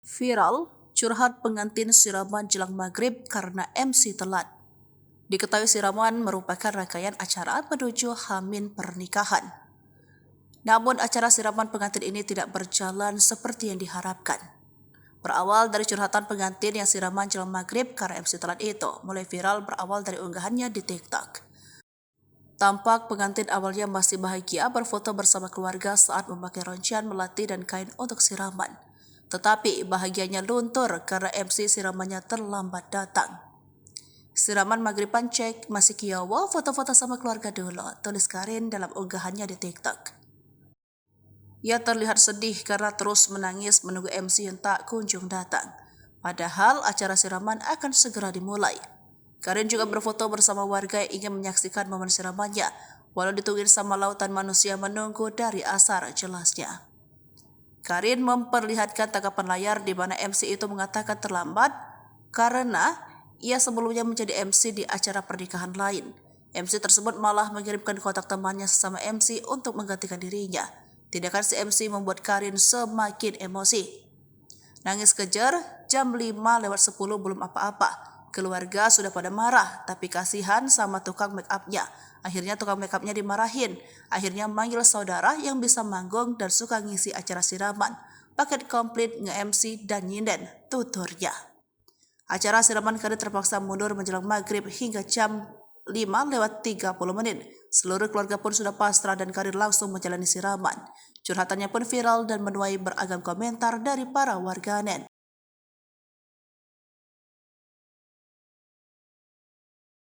Viral, curhat pengantin siraman jelang maghrib karena MC telat. Diketahui siraman merupakan rangkaian acara menuju Hamin pernikahan. Namun acara siraman pengantin ini tidak berjalan seperti yang diharapkan. Berawal dari curhatan pengantin yang siraman jelang maghrib karena MC telat itu, mulai viral berawal dari unggahannya di TikTok. Tampak pengantin awalnya masih bahagia berfoto bersama keluarga saat memakai roncian melati dan kain untuk siraman. Tetapi bahagianya luntur karena MC siramannya terlambat datang. Siraman maghriban cek masih kiawa foto-foto sama keluarga dulu, tulis Karin dalam unggahannya di TikTok. Ia terlihat sedih karena terus menangis menunggu MC yang tak kunjung datang. Padahal acara siraman akan segera dimulai. Karin juga berfoto bersama warga yang ingin menyaksikan momen siramannya, walau ditungguin sama lautan manusia menunggu dari asar, jelasnya. Karin memperlihatkan tangkapan layar di mana MC itu mengatakan terlambat karena ia sebelumnya menjadi MC di acara pernikahan lain. MC tersebut malah mengirimkan kontak temannya sesama MC untuk menggantikan dirinya. Tindakan si MC membuat Karin semakin emosi. Nangis kejar, jam 5:10 belum apa-apa. Keluarga sudah pada marah, tapi kasihan sama tukang make up-nya. Akhirnya tukang make up-nya dimarahin. Akhirnya manggil saudara yang bisa manggung dan suka ngisi acara siraman. Paket komplit nge-MC dan nyinden, tuturnya. Acara siraman Karin terpaksa mundur menjelang maghrib hingga jam 5:30. Seluruh keluarga pun sudah pasrah dan Karin langsung menjalani siraman. Curhatannya pun viral dan menuai beragam komentar dari para warganet.